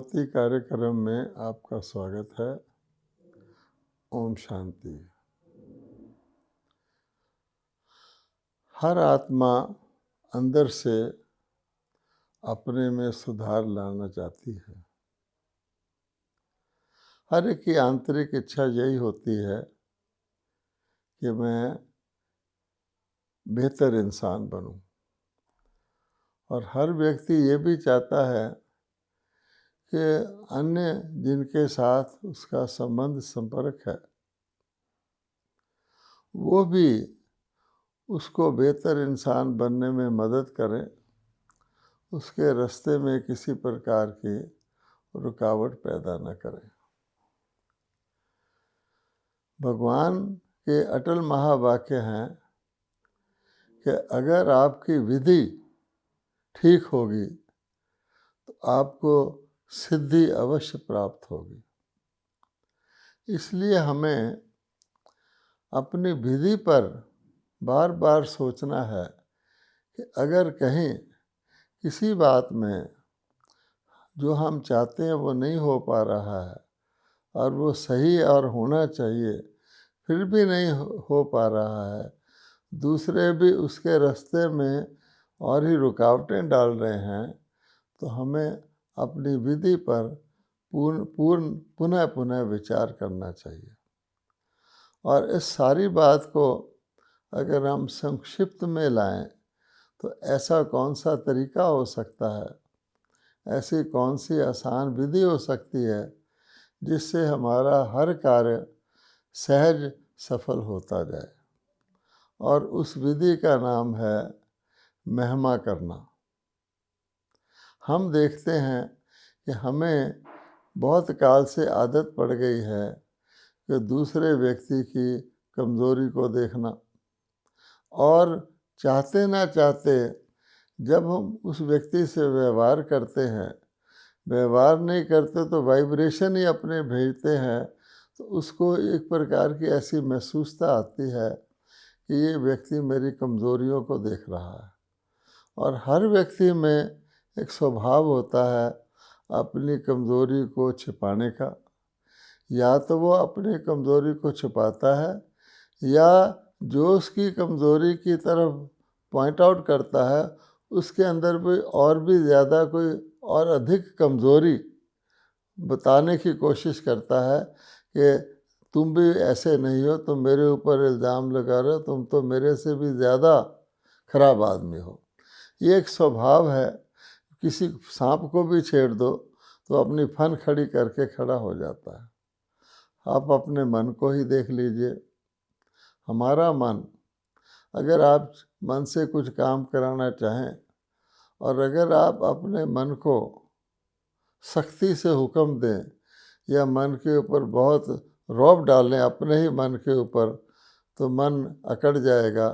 ज्योति कार्यक्रम में आपका स्वागत है। ओम शांति। हर आत्मा अंदर से अपने में सुधार लाना चाहती है। हर एक की आंतरिक इच्छा यही होती है कि मैं बेहतर इंसान बनूं, और हर व्यक्ति ये भी चाहता है कि अन्य जिनके साथ उसका संबंध संपर्क है वो भी उसको बेहतर इंसान बनने में मदद करें, उसके रास्ते में किसी प्रकार की रुकावट पैदा न करें। भगवान के अटल महावाक्य हैं कि अगर आपकी विधि ठीक होगी तो आपको सिद्धि अवश्य प्राप्त होगी। इसलिए हमें अपनी विधि पर बार बार सोचना है कि अगर कहीं किसी बात में जो हम चाहते हैं वो नहीं हो पा रहा है और वो सही और होना चाहिए फिर भी नहीं हो पा रहा है, दूसरे भी उसके रास्ते में और ही रुकावटें डाल रहे हैं, तो हमें अपनी विधि पर पुनः पुनः विचार करना चाहिए। और इस सारी बात को अगर हम संक्षिप्त में लाएं तो ऐसा कौन सा तरीका हो सकता है, ऐसी कौन सी आसान विधि हो सकती है जिससे हमारा हर कार्य सहज सफल होता जाए। और उस विधि का नाम है महिमा करना। हम देखते हैं कि हमें बहुत काल से आदत पड़ गई है कि दूसरे व्यक्ति की कमज़ोरी को देखना, और चाहते ना चाहते जब हम उस व्यक्ति से व्यवहार करते हैं, व्यवहार नहीं करते तो वाइब्रेशन ही अपने भेजते हैं, तो उसको एक प्रकार की ऐसी महसूसता आती है कि ये व्यक्ति मेरी कमज़ोरियों को देख रहा है। और हर व्यक्ति में एक स्वभाव होता है अपनी कमज़ोरी को छिपाने का। या तो वो अपनी कमज़ोरी को छिपाता है, या जो उसकी कमज़ोरी की तरफ पॉइंट आउट करता है उसके अंदर भी और भी ज़्यादा कोई और अधिक कमज़ोरी बताने की कोशिश करता है कि तुम भी ऐसे नहीं हो, तुम मेरे ऊपर इल्ज़ाम लगा रहे हो, तुम तो मेरे से भी ज़्यादा खराब आदमी हो। ये एक स्वभाव है। किसी सांप को भी छेड़ दो तो अपनी फन खड़ी करके खड़ा हो जाता है। आप अपने मन को ही देख लीजिए। हमारा मन, अगर आप मन से कुछ काम कराना चाहें और अगर आप अपने मन को सख्ती से हुक्म दें या मन के ऊपर बहुत रौब डालें अपने ही मन के ऊपर, तो मन अकड़ जाएगा,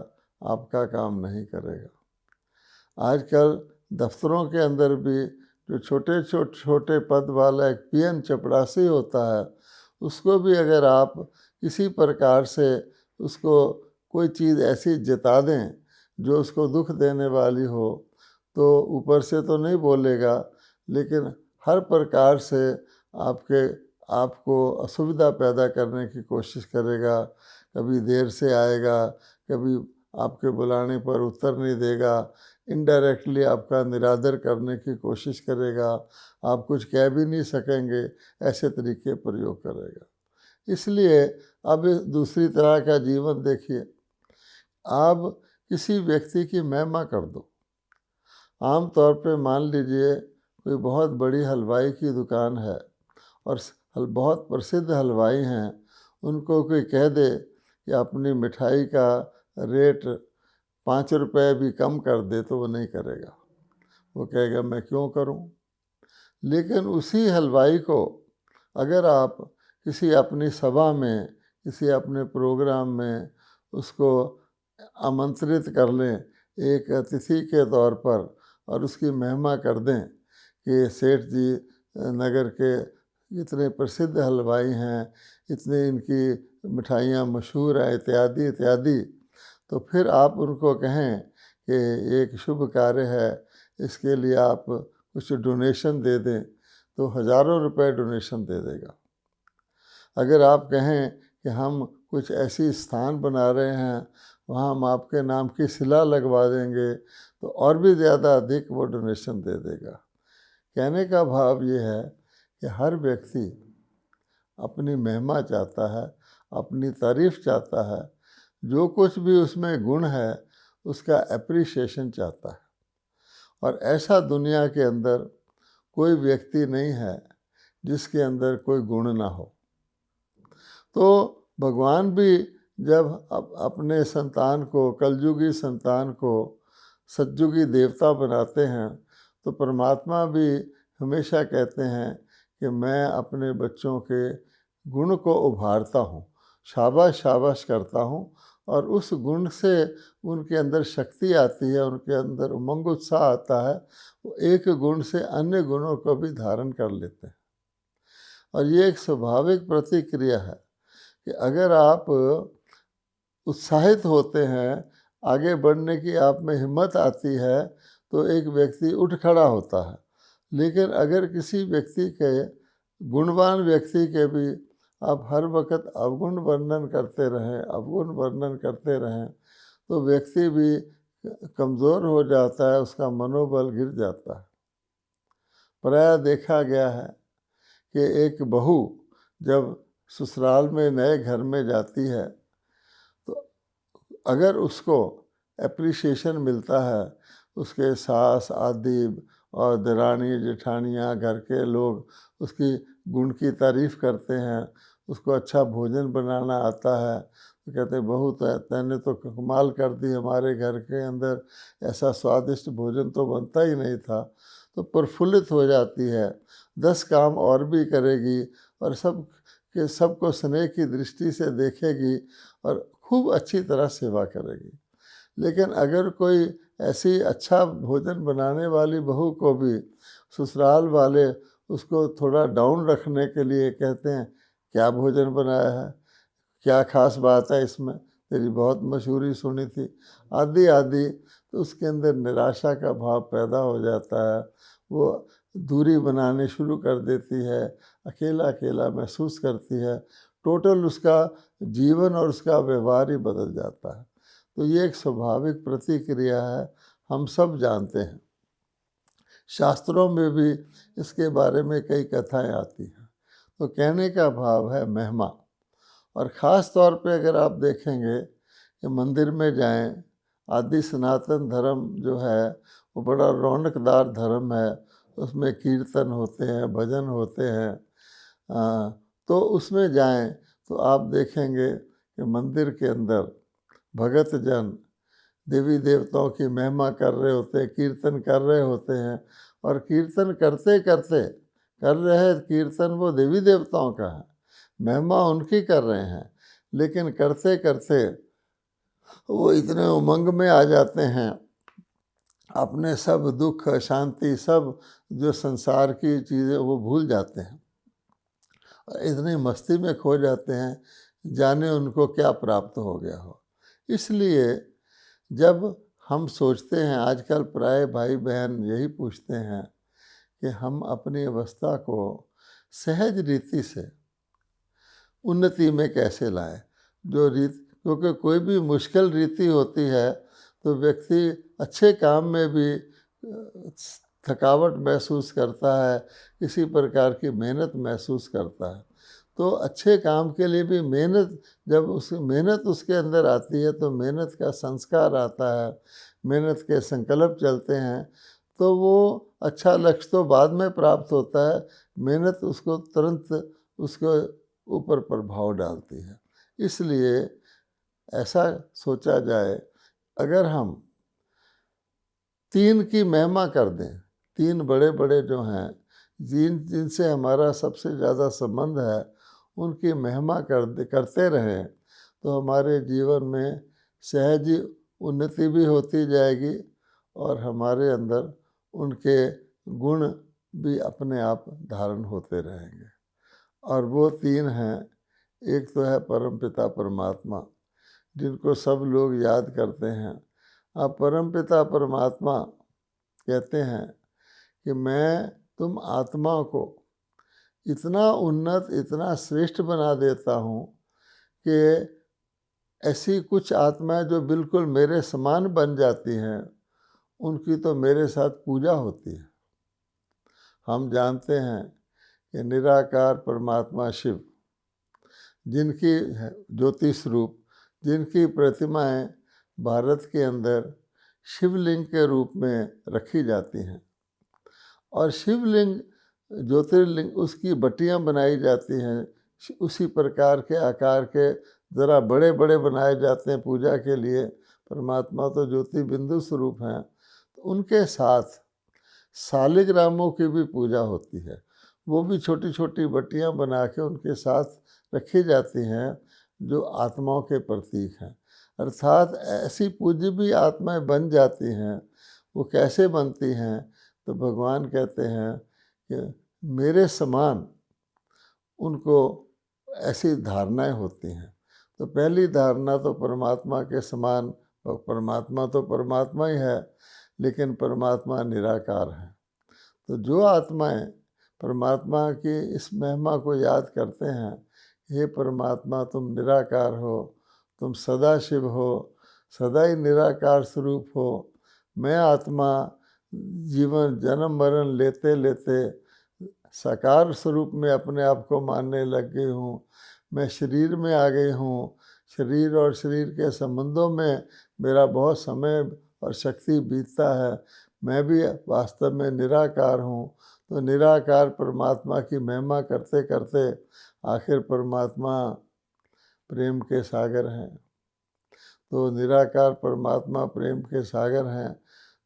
आपका काम नहीं करेगा। आजकल दफ्तरों के अंदर भी जो छोटे पद वाला एक पीएन चपरासी होता है, उसको भी अगर आप किसी प्रकार से उसको कोई चीज़ ऐसी जता दें जो उसको दुख देने वाली हो, तो ऊपर से तो नहीं बोलेगा, लेकिन हर प्रकार से आपको असुविधा पैदा करने की कोशिश करेगा। कभी देर से आएगा, कभी आपके बुलाने पर उत्तर नहीं देगा, इनडायरेक्टली आपका निरादर करने की कोशिश करेगा, आप कुछ कह भी नहीं सकेंगे, ऐसे तरीके प्रयोग करेगा। इसलिए अब दूसरी तरह का जीवन देखिए। आप किसी व्यक्ति की महिमा कर दो। आम तौर पे मान लीजिए कोई बहुत बड़ी हलवाई की दुकान है और बहुत प्रसिद्ध हलवाई हैं, उनको कोई कह दे कि अपनी मिठाई का रेट 5 रुपये भी कम कर दे, तो वो नहीं करेगा। वो कहेगा मैं क्यों करूं। लेकिन उसी हलवाई को अगर आप किसी अपनी सभा में, किसी अपने प्रोग्राम में उसको आमंत्रित कर लें एक अतिथि के तौर पर और उसकी महिमा कर दें कि सेठ जी नगर के इतने प्रसिद्ध हलवाई हैं, इतने इनकी मिठाइयाँ मशहूर हैं, इत्यादि इत्यादि, तो फिर आप उनको कहें कि एक शुभ कार्य है, इसके लिए आप कुछ डोनेशन दे दें, तो हज़ारों रुपए डोनेशन दे देगा। अगर आप कहें कि हम कुछ ऐसी स्थान बना रहे हैं, वहाँ हम आपके नाम की शिला लगवा देंगे, तो और भी ज़्यादा अधिक वो डोनेशन दे देगा। कहने का भाव ये है कि हर व्यक्ति अपनी महिमा चाहता है, अपनी तारीफ़ चाहता है, जो कुछ भी उसमें गुण है उसका एप्रिसिएशन चाहता है। और ऐसा दुनिया के अंदर कोई व्यक्ति नहीं है जिसके अंदर कोई गुण ना हो। तो भगवान भी जब अपने संतान को, कलयुगी संतान को सतयुगी देवता बनाते हैं, तो परमात्मा भी हमेशा कहते हैं कि मैं अपने बच्चों के गुण को उभारता हूँ, शाबाश शाबाश करता हूँ, और उस गुण से उनके अंदर शक्ति आती है, उनके अंदर उमंग उत्साह आता है, वो एक गुण से अन्य गुणों को भी धारण कर लेते हैं। और ये एक स्वाभाविक प्रतिक्रिया है कि अगर आप उत्साहित होते हैं, आगे बढ़ने की आप में हिम्मत आती है, तो एक व्यक्ति उठ खड़ा होता है। लेकिन अगर किसी व्यक्ति के, गुणवान व्यक्ति के भी आप हर वक्त अवगुण वर्णन करते रहें, अवगुण वर्णन करते रहें, तो व्यक्ति भी कमज़ोर हो जाता है, उसका मनोबल गिर जाता है। प्रायः देखा गया है कि एक बहू जब ससुराल में नए घर में जाती है, तो अगर उसको एप्रिसिएशन मिलता है, उसके सास आदि और दरानी जेठानियाँ, घर के लोग उसकी गुण की तारीफ़ करते हैं, उसको अच्छा भोजन बनाना आता है, तो कहते हैं बहू तैने तो कमाल कर दी, हमारे घर के अंदर ऐसा स्वादिष्ट भोजन तो बनता ही नहीं था। तो प्रफुल्लित हो जाती है, 10 काम और भी करेगी, और सबको स्नेह की दृष्टि से देखेगी और खूब अच्छी तरह सेवा करेगी। लेकिन अगर कोई ऐसी अच्छा भोजन बनाने वाली बहू को भी ससुराल वाले उसको थोड़ा डाउन रखने के लिए कहते हैं, क्या भोजन बनाया है, क्या खास बात है इसमें, तेरी बहुत मशहूरी सुनी थी, आदि आदि, तो उसके अंदर निराशा का भाव पैदा हो जाता है। वो दूरी बनाने शुरू कर देती है, अकेला अकेला महसूस करती है, टोटल उसका जीवन और उसका व्यवहार ही बदल जाता है। तो ये एक स्वाभाविक प्रतिक्रिया है, हम सब जानते हैं। शास्त्रों में भी इसके बारे में कई कथाएं आती हैं। तो कहने का भाव है महिमा। और ख़ास तौर पे अगर आप देखेंगे कि मंदिर में जाएं, आदि सनातन धर्म जो है वो बड़ा रौनकदार धर्म है, उसमें कीर्तन होते हैं, भजन होते हैं, तो उसमें जाएं तो आप देखेंगे कि मंदिर के अंदर भगत जन देवी देवताओं की महिमा कर रहे होते हैं, कीर्तन कर रहे होते हैं, और कीर्तन करते करते कर रहे कीर्तन वो देवी देवताओं का है, महिमा उनकी कर रहे हैं, लेकिन करते करते वो इतने उमंग में आ जाते हैं, अपने सब दुख शांति सब जो संसार की चीज़ें वो भूल जाते हैं, इतनी मस्ती में खो जाते हैं, जाने उनको क्या प्राप्त हो गया हो। इसलिए जब हम सोचते हैं, आजकल प्राय भाई बहन यही पूछते हैं कि हम अपनी अवस्था को सहज रीति से उन्नति में कैसे लाएं। क्योंकि कोई भी मुश्किल रीति होती है तो व्यक्ति अच्छे काम में भी थकावट महसूस करता है, किसी प्रकार की मेहनत महसूस करता है। तो अच्छे काम के लिए भी मेहनत, जब मेहनत उसके अंदर आती है तो मेहनत का संस्कार आता है, मेहनत के संकल्प चलते हैं, तो वो अच्छा लक्ष्य तो बाद में प्राप्त होता है, मेहनत उसको तुरंत उसको ऊपर प्रभाव डालती है। इसलिए ऐसा सोचा जाए, अगर हम 3 की महिमा कर दें, 3 बड़े बड़े जो हैं जिनसे हमारा सबसे ज़्यादा संबंध है, उनकी महिमा करते रहें, तो हमारे जीवन में सहज उन्नति भी होती जाएगी और हमारे अंदर उनके गुण भी अपने आप धारण होते रहेंगे। और वो 3 हैं, एक तो है परमपिता परमात्मा, जिनको सब लोग याद करते हैं। अब परमपिता परमात्मा कहते हैं कि मैं तुम आत्मा को इतना उन्नत, इतना श्रेष्ठ बना देता हूँ कि ऐसी कुछ आत्माएं जो बिल्कुल मेरे समान बन जाती हैं, उनकी तो मेरे साथ पूजा होती है। हम जानते हैं कि निराकार परमात्मा शिव, जिनकी ज्योति स्वरूप, जिनकी प्रतिमाएं भारत के अंदर शिवलिंग के रूप में रखी जाती हैं, और शिवलिंग ज्योतिर्लिंग उसकी बट्टियां बनाई जाती हैं, उसी प्रकार के आकार के ज़रा बड़े बड़े बनाए जाते हैं पूजा के लिए। परमात्मा तो ज्योति बिंदु स्वरूप हैं, तो उनके साथ शालिग्रामों की भी पूजा होती है। वो भी छोटी छोटी बट्टियां बना के उनके साथ रखी जाती हैं, जो आत्माओं के प्रतीक हैं। अर्थात ऐसी पूज्य भी आत्माएं बन जाती हैं। वो कैसे बनती हैं? तो भगवान कहते हैं कि मेरे समान उनको ऐसी धारणाएं होती हैं। तो पहली धारणा तो परमात्मा के समान, और परमात्मा तो परमात्मा ही है, लेकिन परमात्मा निराकार है। तो जो आत्माएं परमात्मा की इस महिमा को याद करते हैं, हे परमात्मा तुम निराकार हो, तुम सदा शिव हो, सदा ही निराकार स्वरूप हो, मैं आत्मा जीवन जन्म मरण लेते लेते साकार स्वरूप में अपने आप को मानने लग गई हूँ, मैं शरीर में आ गई हूँ, शरीर और शरीर के संबंधों में मेरा बहुत समय और शक्ति बीतता है, मैं भी वास्तव में निराकार हूँ। तो निराकार परमात्मा की महिमा करते करते आखिर परमात्मा प्रेम के सागर हैं। तो निराकार परमात्मा प्रेम के सागर हैं,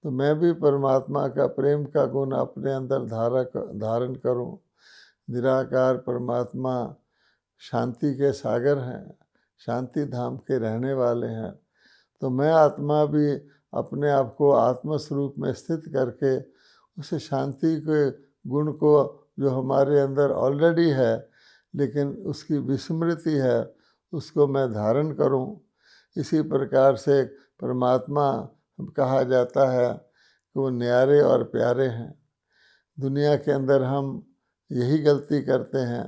तो मैं भी परमात्मा का प्रेम का गुण अपने अंदर धारण करूं। निराकार परमात्मा शांति के सागर हैं, शांति धाम के रहने वाले हैं। तो मैं आत्मा भी अपने आप को आत्मस्वरूप में स्थित करके उस शांति के गुण को, जो हमारे अंदर ऑलरेडी है लेकिन उसकी विस्मृति है, उसको मैं धारण करूं। इसी प्रकार से परमात्मा कहा जाता है कि वो न्यारे और प्यारे हैं। दुनिया के अंदर हम यही गलती करते हैं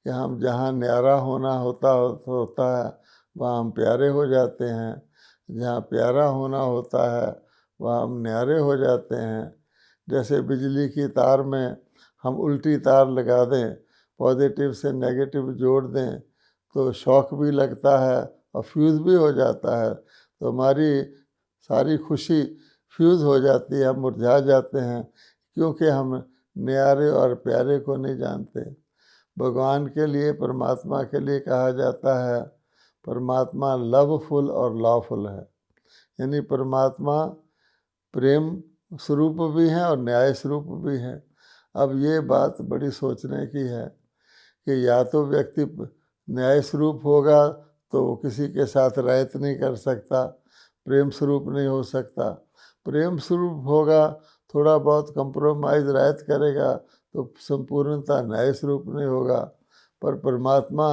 कि हम जहाँ न्यारा होना होता है वहाँ हम प्यारे हो जाते हैं, जहाँ प्यारा होना होता है वहाँ हम न्यारे हो जाते हैं। जैसे बिजली की तार में हम उल्टी तार लगा दें, पॉजिटिव से नेगेटिव जोड़ दें, तो शॉक भी लगता है और फ्यूज़ भी हो जाता है, तो हमारी सारी खुशी फ्यूज़ हो जाती है, हम मुरझा जाते हैं, क्योंकि हम न्यारे और प्यारे को नहीं जानते। भगवान के लिए, परमात्मा के लिए कहा जाता है परमात्मा लवफुल और लॉफुल है, यानी परमात्मा प्रेम स्वरूप भी हैं और न्याय स्वरूप भी हैं। अब ये बात बड़ी सोचने की है कि या तो व्यक्ति न्याय स्वरूप होगा तो वो किसी के साथ रायत नहीं कर सकता, प्रेम स्वरूप नहीं हो सकता। प्रेम स्वरूप होगा, थोड़ा बहुत कंप्रोमाइज़ रायत करेगा तो संपूर्णता न्याय स्वरूप नहीं होगा। पर परमात्मा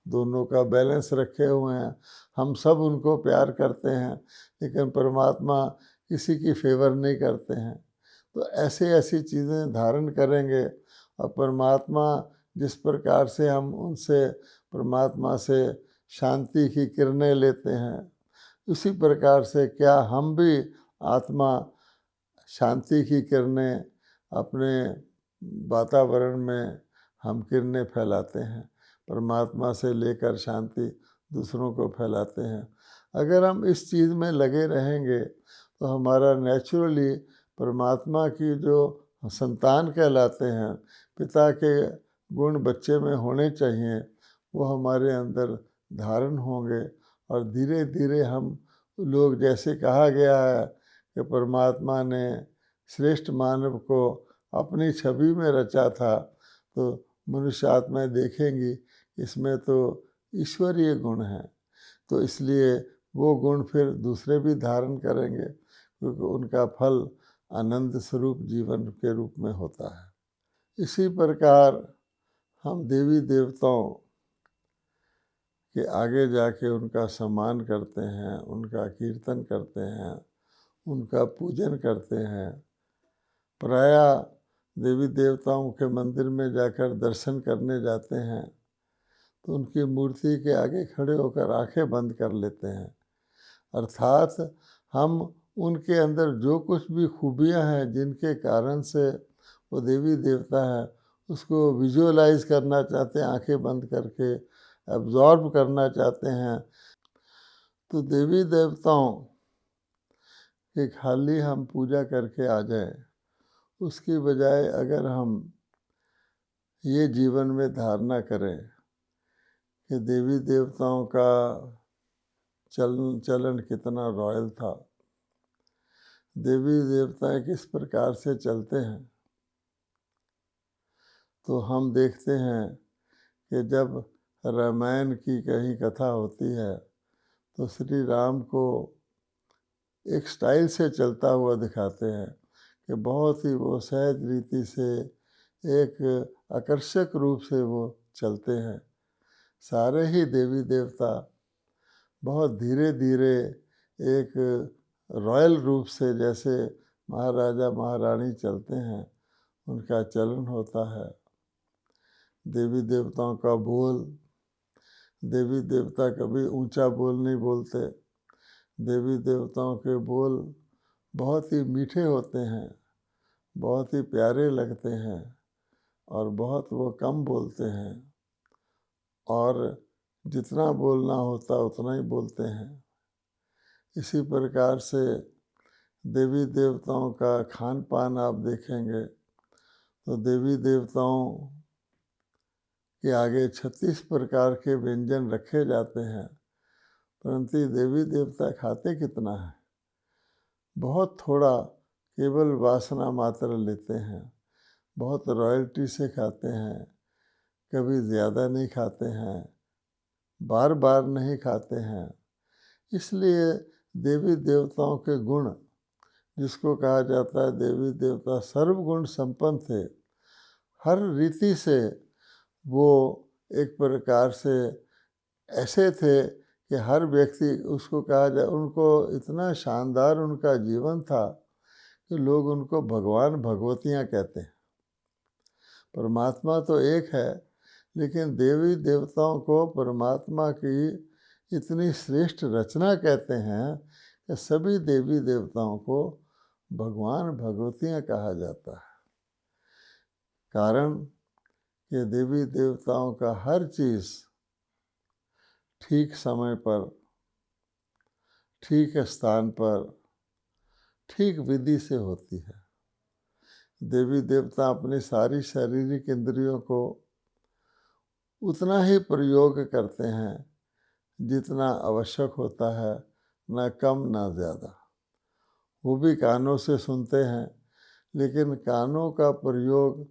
दोनों का बैलेंस रखे हुए हैं। हम सब उनको प्यार करते हैं, लेकिन परमात्मा किसी की फेवर नहीं करते हैं। तो ऐसे ऐसी चीज़ें धारण करेंगे, और परमात्मा जिस प्रकार से हम उनसे, परमात्मा से शांति की किरणें लेते हैं, उसी प्रकार से क्या हम भी आत्मा शांति की किरणें अपने वातावरण में हम किरणें फैलाते हैं, परमात्मा से लेकर शांति दूसरों को फैलाते हैं। अगर हम इस चीज़ में लगे रहेंगे तो हमारा नेचुरली परमात्मा की जो संतान कहलाते हैं, पिता के गुण बच्चे में होने चाहिए, वो हमारे अंदर धारण होंगे, और धीरे धीरे हम लोग, जैसे कहा गया है कि परमात्मा ने श्रेष्ठ मानव को अपनी छवि में रचा था, तो मनुष्य आत्माएं देखेंगी इसमें तो ईश्वरीय गुण हैं, तो इसलिए वो गुण फिर दूसरे भी धारण करेंगे, क्योंकि उनका फल आनंद स्वरूप जीवन के रूप में होता है। इसी प्रकार हम देवी देवताओं के आगे जाके उनका सम्मान करते हैं, उनका कीर्तन करते हैं, उनका पूजन करते हैं। प्रायः देवी देवताओं के मंदिर में जाकर दर्शन करने जाते हैं तो उनकी मूर्ति के आगे खड़े होकर आंखें बंद कर लेते हैं, अर्थात हम उनके अंदर जो कुछ भी खूबियां हैं जिनके कारण से वो देवी देवता है उसको विजुअलाइज करना चाहते हैं, आंखें बंद करके एब्जॉर्ब करना चाहते हैं। तो देवी देवताओं की खाली हम पूजा करके आ जाए, उसकी बजाय अगर हम ये जीवन में धारणा करें कि देवी देवताओं का चलन कितना रॉयल था, देवी देवता किस प्रकार से चलते हैं, तो हम देखते हैं कि जब रामायण की कहीं कथा होती है तो श्री राम को एक स्टाइल से चलता हुआ दिखाते हैं कि बहुत ही वो सहज रीति से एक आकर्षक रूप से वो चलते हैं। सारे ही देवी देवता बहुत धीरे धीरे एक रॉयल रूप से जैसे महाराजा महारानी चलते हैं उनका चलन होता है। देवी देवताओं का बोल, देवी देवता कभी ऊंचा बोल नहीं बोलते, देवी देवताओं के बोल बहुत ही मीठे होते हैं, बहुत ही प्यारे लगते हैं और बहुत वो कम बोलते हैं और जितना बोलना होता उतना ही बोलते हैं। इसी प्रकार से देवी देवताओं का खान पान आप देखेंगे तो देवी देवताओं के आगे 36 प्रकार के व्यंजन रखे जाते हैं, परंतु देवी देवता खाते कितना है? बहुत थोड़ा, केवल वासना मात्र लेते हैं, बहुत रॉयल्टी से खाते हैं, कभी ज़्यादा नहीं खाते हैं, बार बार नहीं खाते हैं। इसलिए देवी देवताओं के गुण, जिसको कहा जाता है देवी देवता सर्वगुण संपन्न थे, हर रीति से वो एक प्रकार से ऐसे थे कि हर व्यक्ति उसको कहा जाए, उनको इतना शानदार उनका जीवन था कि लोग उनको भगवान भगवतियाँ कहते हैं। परमात्मा तो एक है, लेकिन देवी देवताओं को परमात्मा की इतनी श्रेष्ठ रचना कहते हैं कि सभी देवी देवताओं को भगवान भगवतियाँ कहा जाता है। कारण कि देवी देवताओं का हर चीज़ ठीक समय पर, ठीक स्थान पर, ठीक विधि से होती है। देवी देवता अपनी सारी शारीरिक इंद्रियों को उतना ही प्रयोग करते हैं जितना आवश्यक होता है, ना कम ना ज़्यादा। वो भी कानों से सुनते हैं, लेकिन कानों का प्रयोग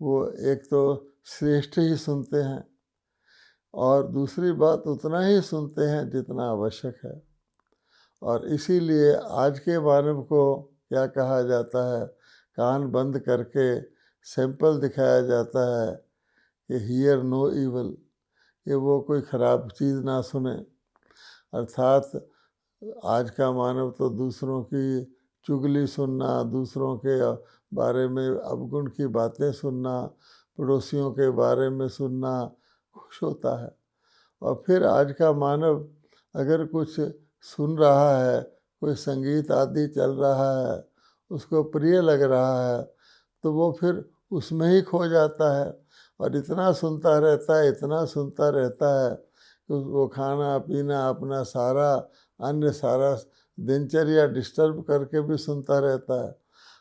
वो एक तो श्रेष्ठ ही सुनते हैं और दूसरी बात उतना ही सुनते हैं जितना आवश्यक है। और इसीलिए आज के मानव को क्या कहा जाता है, कान बंद करके सैंपल दिखाया जाता है कि हियर नो इवल, कि वो कोई ख़राब चीज़ ना सुने। अर्थात आज का मानव तो दूसरों की चुगली सुनना, दूसरों के बारे में अवगुण की बातें सुनना, पड़ोसियों के बारे में सुनना खुश होता है। और फिर आज का मानव अगर कुछ सुन रहा है, कोई संगीत आदि चल रहा है, उसको प्रिय लग रहा है, तो वो फिर उसमें ही खो जाता है और इतना सुनता रहता है, इतना सुनता रहता है कि वो खाना पीना अपना सारा अन्य सारा दिनचर्या डिस्टर्ब करके भी सुनता रहता है।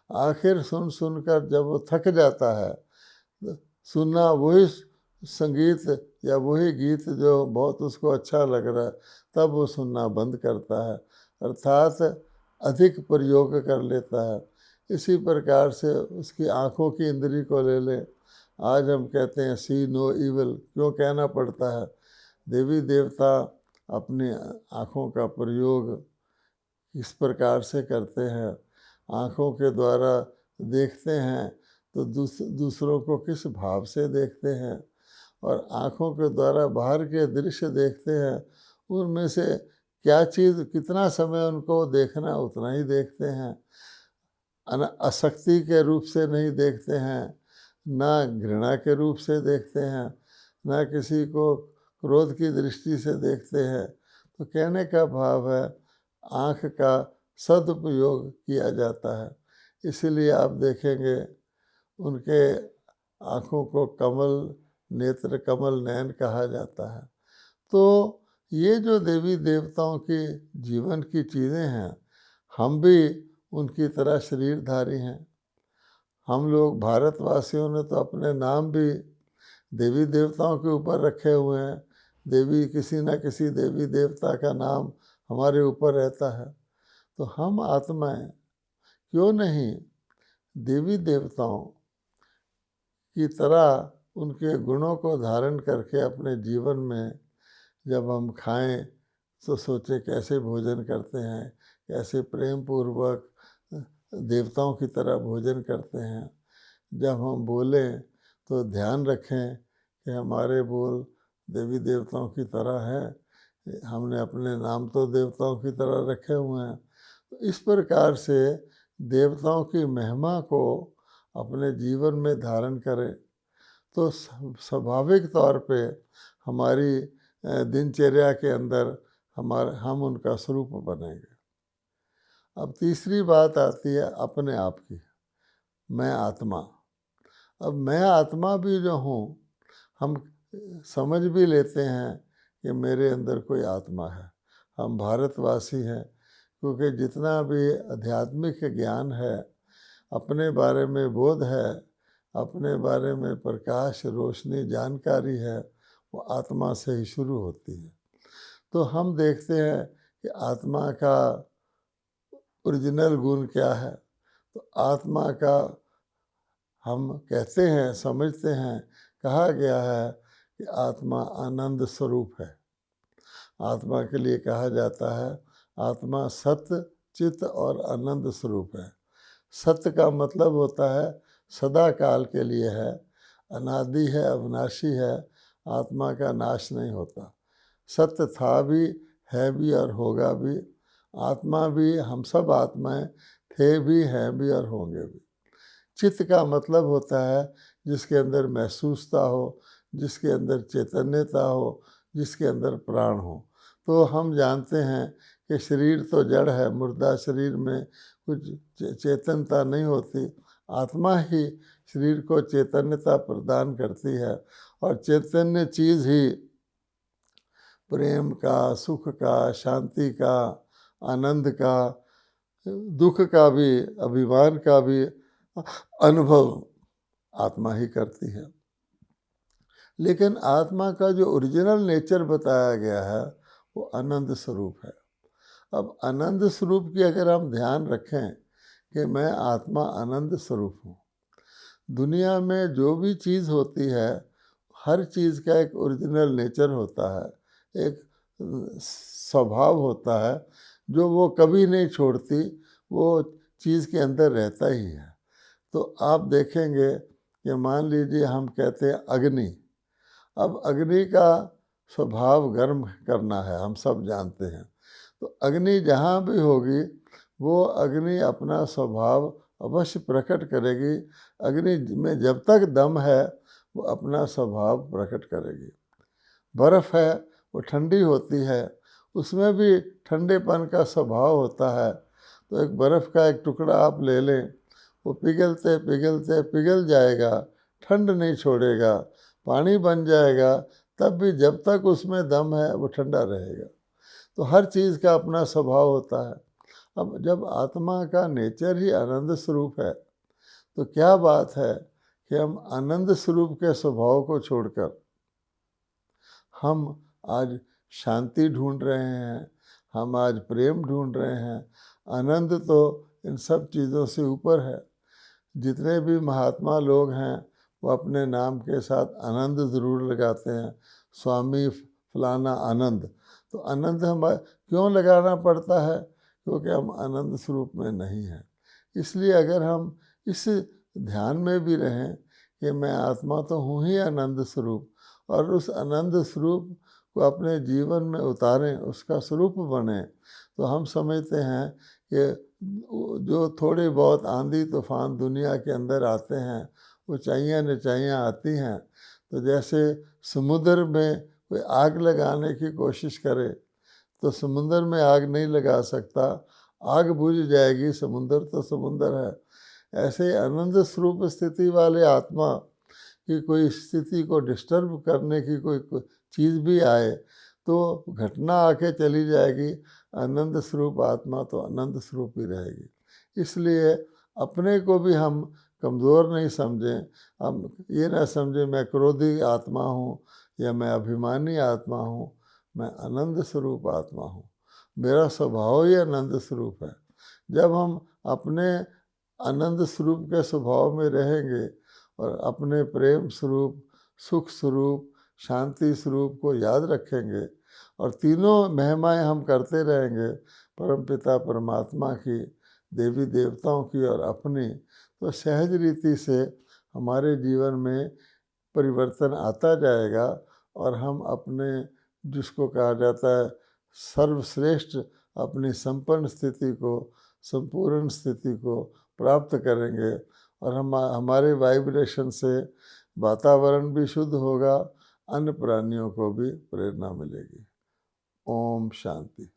आखिर सुन सुनकर जब वो थक जाता है, सुनना वही संगीत या वही गीत जो बहुत उसको अच्छा लग रहा है, तब वो सुनना बंद करता है, अर्थात अधिक प्रयोग कर लेता है। इसी प्रकार से उसकी आँखों की इंद्री को ले लें। आज हम कहते हैं सी नो इविल, क्यों कहना पड़ता है? देवी देवता अपनी आँखों का प्रयोग इस प्रकार से करते हैं, आँखों के द्वारा देखते हैं तो दूसरों को किस भाव से देखते हैं और आँखों के द्वारा बाहर के दृश्य देखते हैं, उनमें से क्या चीज़ कितना समय उनको देखना उतना ही देखते हैं। आसक्ति के रूप से नहीं देखते हैं, ना घृणा के रूप से देखते हैं, ना किसी को क्रोध की दृष्टि से देखते हैं। तो कहने का भाव है आँख का सदुपयोग किया जाता है। इसीलिए आप देखेंगे उनके आँखों को कमल नेत्र, कमल नयन कहा जाता है। तो ये जो देवी देवताओं की जीवन की चीज़ें हैं, हम भी उनकी तरह शरीरधारी हैं। हम लोग भारतवासियों ने तो अपने नाम भी देवी देवताओं के ऊपर रखे हुए हैं। देवी, किसी न किसी देवी देवता का नाम हमारे ऊपर रहता है। तो हम आत्माएं क्यों नहीं देवी देवताओं की तरह उनके गुणों को धारण करके अपने जीवन में जब हम खाएं तो सोचें कैसे भोजन करते हैं, कैसे प्रेम पूर्वक देवताओं की तरह भोजन करते हैं। जब हम बोलें तो ध्यान रखें कि हमारे बोल देवी देवताओं की तरह है। हमने अपने नाम तो देवताओं की तरह रखे हुए हैं। तो इस प्रकार से देवताओं की महिमा को अपने जीवन में धारण करें तो स्वाभाविक तौर पे हमारी दिनचर्या के अंदर हम उनका स्वरूप बनेंगे। अब तीसरी बात आती है अपने आप की, मैं आत्मा। अब मैं आत्मा भी जो हूँ, हम समझ भी लेते हैं कि मेरे अंदर कोई आत्मा है। हम भारतवासी हैं, क्योंकि जितना भी आध्यात्मिक ज्ञान है, अपने बारे में बोध है, अपने बारे में प्रकाश, रोशनी, जानकारी है, वो आत्मा से ही शुरू होती है। तो हम देखते हैं कि आत्मा का ओरिजिनल गुण क्या है। तो आत्मा का हम कहते हैं, समझते हैं, कहा गया है कि आत्मा आनंद स्वरूप है। आत्मा के लिए कहा जाता है आत्मा सत्य, चित्त और आनंद स्वरूप है। सत्य का मतलब होता है सदा काल के लिए है, अनादि है, अविनाशी है, आत्मा का नाश नहीं होता। सत्य था भी, है भी और होगा भी। आत्मा भी, हम सब आत्माएं थे भी, हैं भी और होंगे भी। चित्त का मतलब होता है जिसके अंदर महसूसता हो, जिसके अंदर चैतन्यता हो, जिसके अंदर प्राण हो। तो हम जानते हैं कि शरीर तो जड़ है, मुर्दा शरीर में कुछ चेतनता नहीं होती। आत्मा ही शरीर को चैतन्यता प्रदान करती है, और चैतन्य चीज़ ही प्रेम का, सुख का, शांति का, आनंद का, दुख का भी, अभिमान का भी अनुभव आत्मा ही करती है। लेकिन आत्मा का जो ओरिजिनल नेचर बताया गया है वो आनंद स्वरूप है। अब आनंद स्वरूप की अगर हम ध्यान रखें कि मैं आत्मा आनंद स्वरूप हूँ, दुनिया में जो भी चीज़ होती है, हर चीज़ का एक ओरिजिनल नेचर होता है, एक स्वभाव होता है जो वो कभी नहीं छोड़ती, वो चीज़ के अंदर रहता ही है। तो आप देखेंगे कि मान लीजिए हम कहते हैं अग्नि। अब अग्नि का स्वभाव गर्म करना है, हम सब जानते हैं। तो अग्नि जहाँ भी होगी वो अग्नि अपना स्वभाव अवश्य प्रकट करेगी। अग्नि में जब तक दम है वो अपना स्वभाव प्रकट करेगी। बर्फ़ है वो ठंडी होती है, उसमें भी ठंडेपन का स्वभाव होता है। तो एक बर्फ़ का एक टुकड़ा आप ले लें, वो पिघलते पिघलते पिघल जाएगा, ठंड नहीं छोड़ेगा, पानी बन जाएगा, तब भी जब तक उसमें दम है वो ठंडा रहेगा। तो हर चीज़ का अपना स्वभाव होता है। अब जब आत्मा का नेचर ही आनंद स्वरूप है, तो क्या बात है कि हम आनंद स्वरूप के स्वभाव को छोड़कर हम आज शांति ढूंढ रहे हैं, हम आज प्रेम ढूंढ रहे हैं। आनंद तो इन सब चीज़ों से ऊपर है। जितने भी महात्मा लोग हैं वो अपने नाम के साथ आनंद ज़रूर लगाते हैं, स्वामी फलाना आनंद। तो आनंद हम क्यों लगाना पड़ता है? क्योंकि हम आनंद स्वरूप में नहीं हैं। इसलिए अगर हम इस ध्यान में भी रहें कि मैं आत्मा तो हूँ ही आनंद स्वरूप, और उस आनंद स्वरूप को अपने जीवन में उतारें, उसका स्वरूप बने, तो हम समझते हैं कि जो थोड़ी बहुत आंधी तूफान दुनिया के अंदर आते हैं, ऊंचाइयां नीचाइयां आती हैं, तो जैसे समुद्र में कोई आग लगाने की कोशिश करे तो समुद्र में आग नहीं लगा सकता, आग बुझ जाएगी, समुद्र तो समुद्र है। ऐसे आनंद स्वरूप स्थिति वाले आत्मा की कोई स्थिति को डिस्टर्ब करने की कोई चीज़ भी आए तो घटना आके चली जाएगी, आनंद स्वरूप आत्मा तो आनंद स्वरूप ही रहेगी। इसलिए अपने को भी हम कमज़ोर नहीं समझें, हम ये ना समझें मैं क्रोधी आत्मा हूँ या मैं अभिमानी आत्मा हूँ, मैं आनंद स्वरूप आत्मा हूँ, मेरा स्वभाव ही आनंद स्वरूप है। जब हम अपने आनंद स्वरूप के स्वभाव में रहेंगे और अपने प्रेम स्वरूप, सुख स्वरूप, शांति स्वरूप को याद रखेंगे और तीनों महिमाएं हम करते रहेंगे, परमपिता परमात्मा की, देवी देवताओं की और अपनी, तो सहज रीति से हमारे जीवन में परिवर्तन आता जाएगा और हम अपने, जिसको कहा जाता है सर्वश्रेष्ठ, अपनी संपन्न स्थिति को, संपूर्ण स्थिति को प्राप्त करेंगे और हम हमारे वाइब्रेशन से वातावरण भी शुद्ध होगा, अन्य प्राणियों को भी प्रेरणा मिलेगी। ओम शांति।